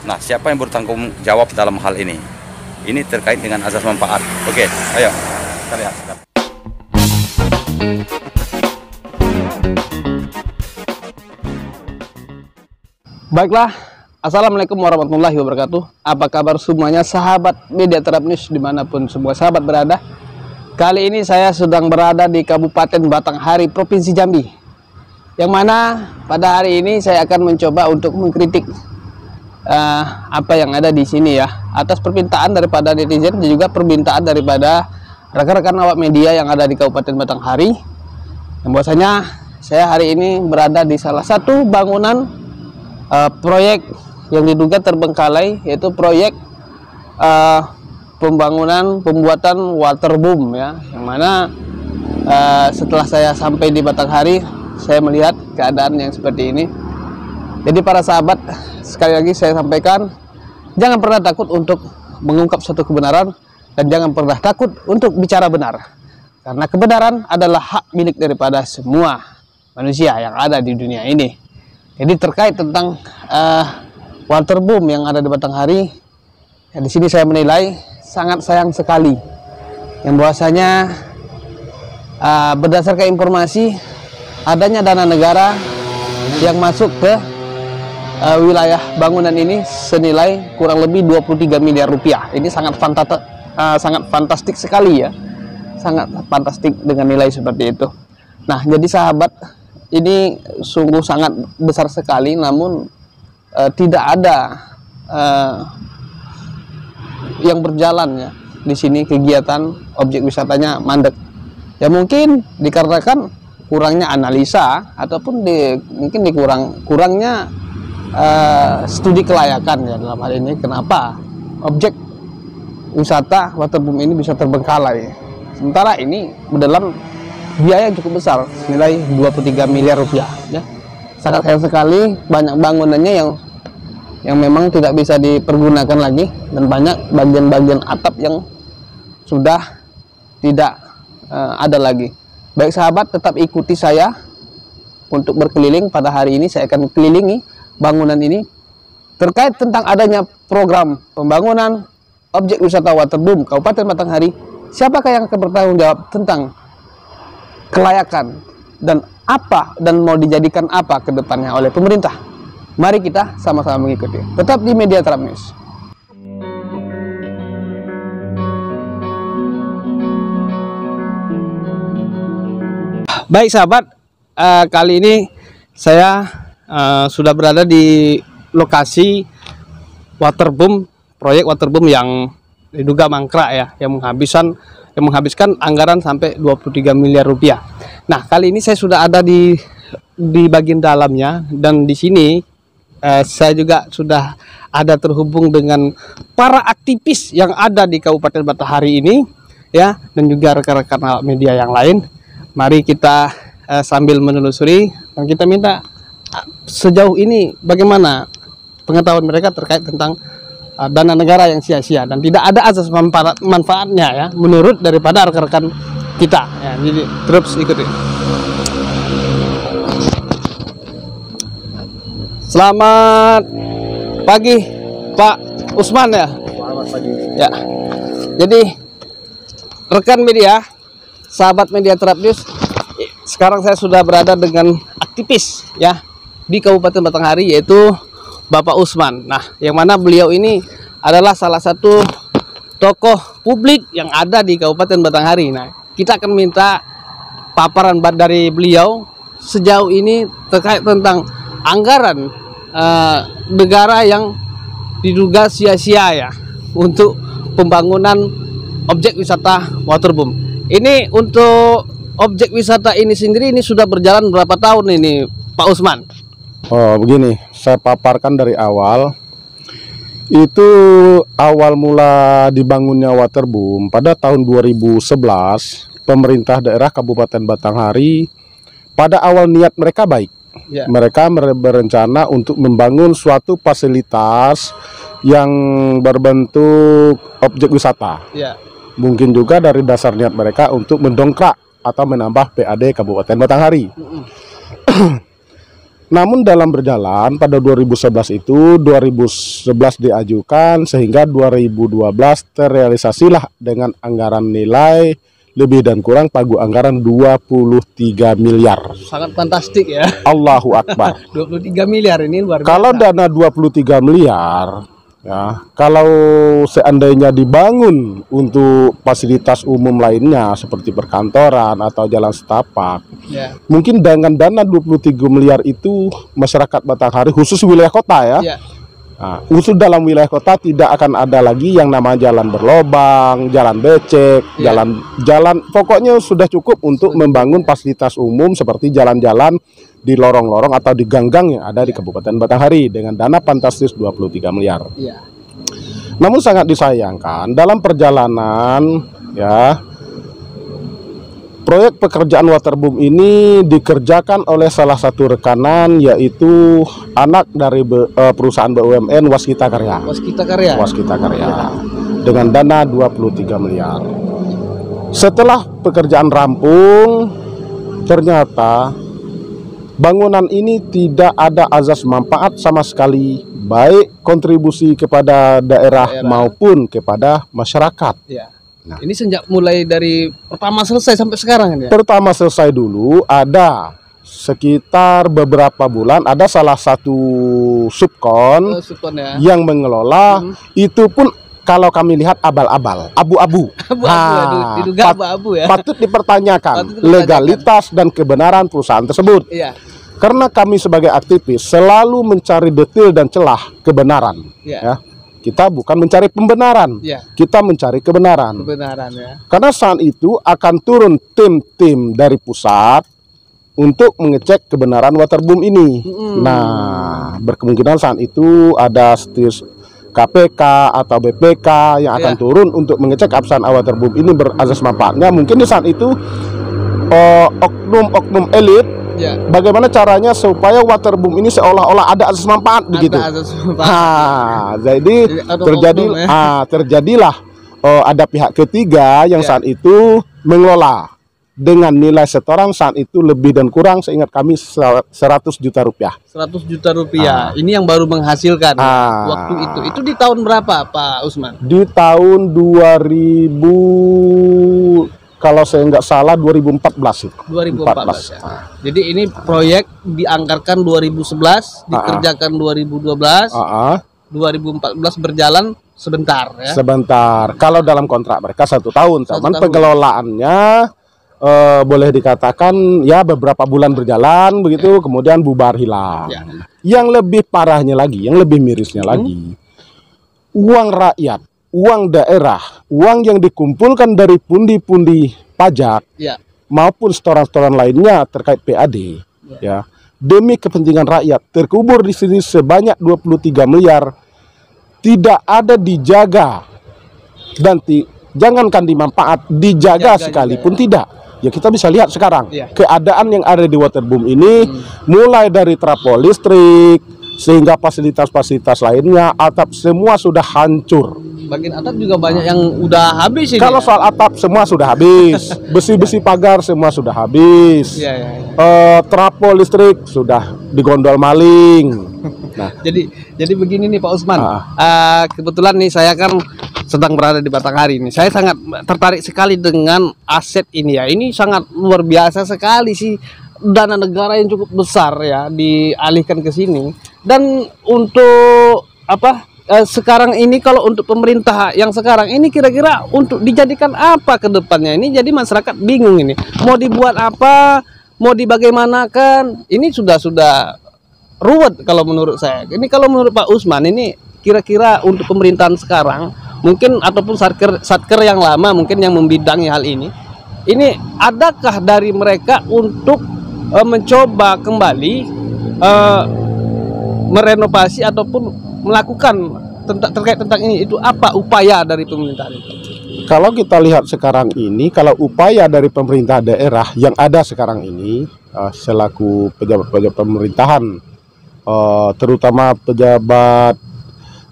Nah, siapa yang bertanggung jawab dalam hal ini? Ini terkait dengan azas manfaat. Oke, ayo kita lihat. Baiklah, Assalamualaikum warahmatullahi wabarakatuh. Apa kabar semuanya sahabat Media Terap News dimanapun semua sahabat berada. Kali ini saya sedang berada di Kabupaten Batanghari, Provinsi Jambi. Yang mana pada hari ini saya akan mencoba untuk mengkritik apa yang ada di sini ya, atas permintaan daripada netizen dan juga permintaan daripada rekan-rekan awak media yang ada di Kabupaten Batanghari. Yang bahwasanya saya hari ini berada di salah satu bangunan proyek yang diduga terbengkalai, yaitu proyek pembuatan waterboom ya, yang mana setelah saya sampai di Batanghari saya melihat keadaan yang seperti ini. Jadi para sahabat, sekali lagi saya sampaikan, jangan pernah takut untuk mengungkap suatu kebenaran dan jangan pernah takut untuk bicara benar, karena kebenaran adalah hak milik daripada semua manusia yang ada di dunia ini. Jadi terkait tentang waterboom yang ada di Batanghari, ya, di sini saya menilai sangat sayang sekali, yang bahwasanya berdasarkan informasi adanya dana negara yang masuk ke wilayah bangunan ini senilai kurang lebih 23 miliar rupiah. Ini sangat fantastik sekali ya, sangat fantastik dengan nilai seperti itu. Nah, jadi sahabat, ini sungguh sangat besar sekali, namun tidak ada yang berjalan ya di sini, kegiatan objek wisatanya mandek. Ya mungkin dikarenakan kurangnya analisa ataupun mungkin kurangnya studi kelayakan ya dalam hal ini, kenapa objek wisata waterboom ini bisa terbengkalai, sementara ini dalam biaya yang cukup besar senilai 23 miliar rupiah ya. Sangat sayang sekali, banyak bangunannya yang memang tidak bisa dipergunakan lagi, dan banyak bagian-bagian atap yang sudah tidak ada lagi. Baik sahabat, tetap ikuti saya untuk berkeliling. Pada hari ini saya akan kelilingi bangunan ini terkait tentang adanya program pembangunan objek wisata waterboom Kabupaten Batanghari. Siapakah yang akan bertanggung jawab tentang kelayakan dan apa dan mau dijadikan apa ke depannya oleh pemerintah? Mari kita sama-sama mengikuti. Tetap di Media Terap News. Baik sahabat, kali ini saya sudah berada di lokasi waterboom, proyek waterboom yang diduga mangkrak ya, yang menghabiskan anggaran sampai 23 miliar rupiah. Nah, kali ini saya sudah ada di bagian dalamnya, dan di sini saya juga sudah ada terhubung dengan para aktivis yang ada di Kabupaten Batanghari ini ya, dan juga rekan-rekan awak media yang lain. Mari kita sambil menelusuri dan kita minta sejauh ini bagaimana pengetahuan mereka terkait tentang dana negara yang sia-sia dan tidak ada azas manfaatnya ya, menurut daripada rekan-rekan kita ya. Jadi terus ikuti. Selamat pagi Pak Usman ya. Selamat pagi. Ya. Jadi rekan media, sahabat Media Terap News, sekarang saya sudah berada dengan aktivis ya di Kabupaten Batanghari, yaitu Bapak Usman. Nah, yang mana beliau ini adalah salah satu tokoh publik yang ada di Kabupaten Batanghari. Nah, kita akan minta paparan dari beliau sejauh ini terkait tentang anggaran negara yang diduga sia-sia ya untuk pembangunan objek wisata waterboom. Ini untuk objek wisata ini sendiri ini sudah berjalan berapa tahun ini Pak Usman? Oh begini, saya paparkan dari awal. Itu awal mula dibangunnya waterboom pada tahun 2011. Pemerintah daerah Kabupaten Batanghari pada awal niat mereka baik ya. Mereka berencana untuk membangun suatu fasilitas yang berbentuk objek wisata ya. Mungkin juga dari dasar niat mereka untuk mendongkrak atau menambah PAD Kabupaten Batanghari. Namun dalam berjalan pada 2011 itu 2011 diajukan sehingga 2012 terrealisasilah dengan anggaran nilai lebih dan kurang pagu anggaran 23 miliar. Sangat fantastik ya. Allahu Akbar. 23 miliar ini luar biasa. Kalau dana 23 miliar ya, kalau seandainya dibangun untuk fasilitas umum lainnya seperti perkantoran atau jalan setapak, Ya. mungkin dengan dana 23 miliar itu masyarakat Batanghari khusus wilayah kota ya. Ya. Nah, khusus dalam wilayah kota tidak akan ada lagi yang namanya jalan berlobang, jalan becek, Ya. jalan pokoknya sudah cukup untuk membangun fasilitas umum seperti jalan-jalan di lorong-lorong atau di gang-gang yang ada di Kabupaten Batanghari dengan dana fantastis 23 miliar. Ya. Namun sangat disayangkan dalam perjalanan ya, proyek pekerjaan waterboom ini dikerjakan oleh salah satu rekanan yaitu anak dari perusahaan BUMN Waskita Karya. Waskita Karya. Waskita Karya dengan dana 23 miliar. Setelah pekerjaan rampung, ternyata bangunan ini tidak ada azas manfaat sama sekali, baik kontribusi kepada daerah maupun kepada masyarakat. Ya. Nah. Ini sejak mulai dari pertama selesai sampai sekarang kan ya? Pertama selesai dulu ada sekitar beberapa bulan ada salah satu subkon Subkon ya. yang mengelola, itu pun kalau kami lihat abal-abal, abu-abu. Abu-abu, diduga abu-abu ya. Patut dipertanyakan Patut dipertanyakan. legalitas dan kebenaran perusahaan tersebut. Iya. Karena kami sebagai aktivis selalu mencari detil dan celah kebenaran. Iya. Ya. Kita bukan mencari pembenaran, Iya. kita mencari kebenaran. Kebenaran ya. Karena saat itu akan turun tim-tim dari pusat untuk mengecek kebenaran waterboom ini. Nah, berkemungkinan saat itu ada KPK atau BPK yang akan Ya. turun untuk mengecek apakah waterboom ini berazas manfaatnya. Mungkin di saat itu oknum-oknum elit Ya. bagaimana caranya supaya waterboom ini seolah-olah ada azas manfaat begitu. Ada azas manfaat. Jadi Oknum ya. terjadilah ada pihak ketiga yang Ya. saat itu mengelola dengan nilai setoran saat itu lebih dan kurang seingat kami 100 juta rupiah. 100 juta rupiah. Ini yang baru menghasilkan waktu itu. Itu di tahun berapa Pak Usman? Di tahun 2000 kalau saya nggak salah 2014 itu. 2014 ya. Jadi ini proyek dianggarkan 2011, dikerjakan 2012, 2014 berjalan sebentar ya. Sebentar. Kalau dalam kontrak mereka 1 tahun, teman tahun. pengelolaannya boleh dikatakan ya beberapa bulan berjalan begitu, kemudian bubar hilang. Ya. Yang lebih parahnya lagi, yang lebih mirisnya lagi, uang rakyat, uang daerah, uang yang dikumpulkan dari pundi-pundi pajak Ya. maupun setoran-setoran lainnya terkait PAD, ya, demi kepentingan rakyat terkubur di sini sebanyak 23 miliar, tidak ada dijaga dan jangankan dimanfaat, dijaga sekalipun tidak. Ya kita bisa lihat sekarang keadaan yang ada di waterboom ini, mulai dari trafo listrik sehingga fasilitas-fasilitas lainnya, atap semua sudah hancur. Bagian atap juga banyak yang udah habis ini. Kalau soal atap semua sudah habis, besi-besi pagar semua sudah habis. Iya, iya, iya. Trafo listrik sudah digondol maling. Nah, jadi begini nih Pak Usman. Kebetulan nih saya kan sedang berada di Batanghari ini. Saya sangat tertarik sekali dengan aset ini ya. Ini sangat luar biasa sekali sih. Dana negara yang cukup besar ya dialihkan ke sini. Dan untuk sekarang ini kalau untuk pemerintah yang sekarang ini kira-kira untuk dijadikan apa ke depannya ini, jadi masyarakat bingung ini. Mau dibuat apa, mau dibagaimanakan, ini sudah ruwet kalau menurut saya. Ini kalau menurut Pak Usman ini kira-kira untuk pemerintahan sekarang mungkin ataupun satker yang lama mungkin yang membidangi hal ini adakah dari mereka untuk mencoba kembali merenovasi ataupun melakukan terkait tentang ini, itu apa upaya dari pemerintah itu? Kalau kita lihat sekarang ini, kalau upaya dari pemerintah daerah yang ada sekarang ini selaku pejabat-pejabat pemerintahan, terutama pejabat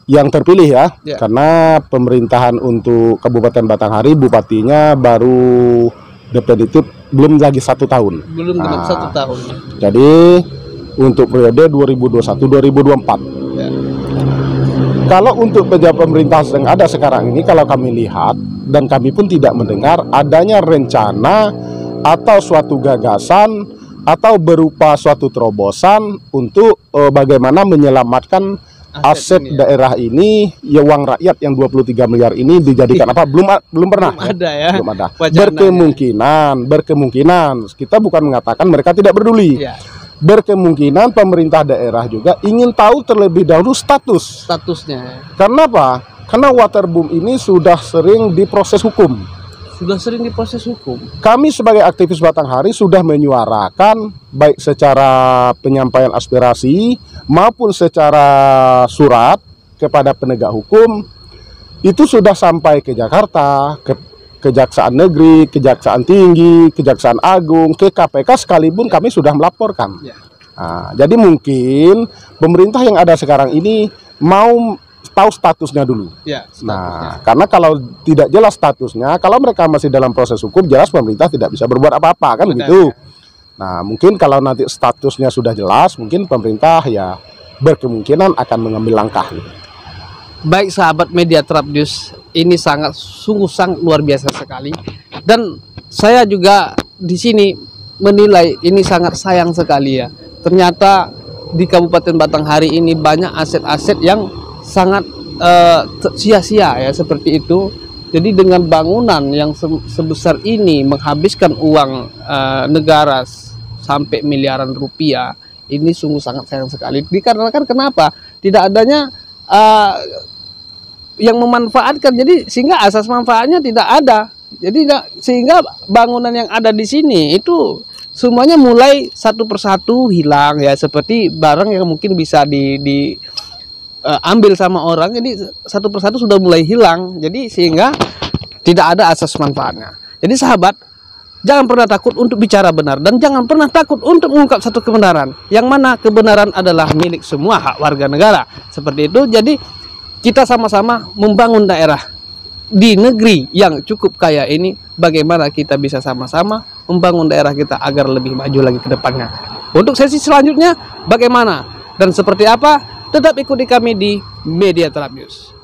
yang terpilih ya, karena pemerintahan untuk Kabupaten Batanghari bupatinya baru definitif belum lagi 1 tahun. Belum genap 1 tahun. Jadi untuk periode 2021-2024. Ya. Kalau untuk pejabat pemerintah yang ada sekarang ini, kalau kami lihat dan kami pun tidak mendengar adanya rencana atau suatu gagasan atau berupa suatu terobosan untuk bagaimana menyelamatkan aset ini, ya. daerah ini, ya uang rakyat yang 23 miliar ini dijadikan apa? Belum pernah. Belum ada ya. Belum ada. Wacananya. Berkemungkinan. Kita bukan mengatakan mereka tidak peduli. Ya. Berkemungkinan pemerintah daerah juga ingin tahu terlebih dahulu Statusnya Karena apa? Karena waterboom ini sudah sering diproses hukum. sudah sering diproses hukum. Kami sebagai aktivis Batanghari sudah menyuarakan baik secara penyampaian aspirasi maupun secara surat kepada penegak hukum. Itu sudah sampai ke Jakarta, ke Kejaksaan Negeri, Kejaksaan Tinggi, Kejaksaan Agung, ke KPK sekalipun kami sudah melaporkan. Ya. Nah, jadi mungkin pemerintah yang ada sekarang ini mau tahu statusnya dulu. Ya, Nah, karena kalau tidak jelas statusnya, kalau mereka masih dalam proses hukum, jelas pemerintah tidak bisa berbuat apa-apa, kan Benar, begitu. ya. Nah, mungkin kalau nanti statusnya sudah jelas, mungkin pemerintah ya berkemungkinan akan mengambil langkah. Baik sahabat media Trapnews, ini sungguh sangat luar biasa sekali. Dan saya juga di sini menilai ini sangat sayang sekali ya. Ternyata di Kabupaten Batanghari ini banyak aset-aset yang sangat sia-sia ya, seperti itu. Jadi dengan bangunan yang sebesar ini menghabiskan uang negara sampai miliaran rupiah, ini sungguh sangat sayang sekali. Dikarenakan kenapa? Tidak adanya yang memanfaatkan, jadi sehingga asas manfaatnya tidak ada. Jadi sehingga bangunan yang ada di sini itu semuanya mulai satu persatu hilang ya, seperti barang yang mungkin bisa ambil sama orang, jadi satu persatu sudah mulai hilang, jadi sehingga tidak ada asas manfaatnya. Jadi sahabat, jangan pernah takut untuk bicara benar dan jangan pernah takut untuk mengungkap satu kebenaran, yang mana kebenaran adalah milik semua hak warga negara. Seperti itu. Jadi kita sama-sama membangun daerah di negeri yang cukup kaya ini. Bagaimana kita bisa sama-sama membangun daerah kita agar lebih maju lagi ke depannya. Untuk sesi selanjutnya bagaimana dan seperti apa, tetap ikuti kami di Media Trapnews.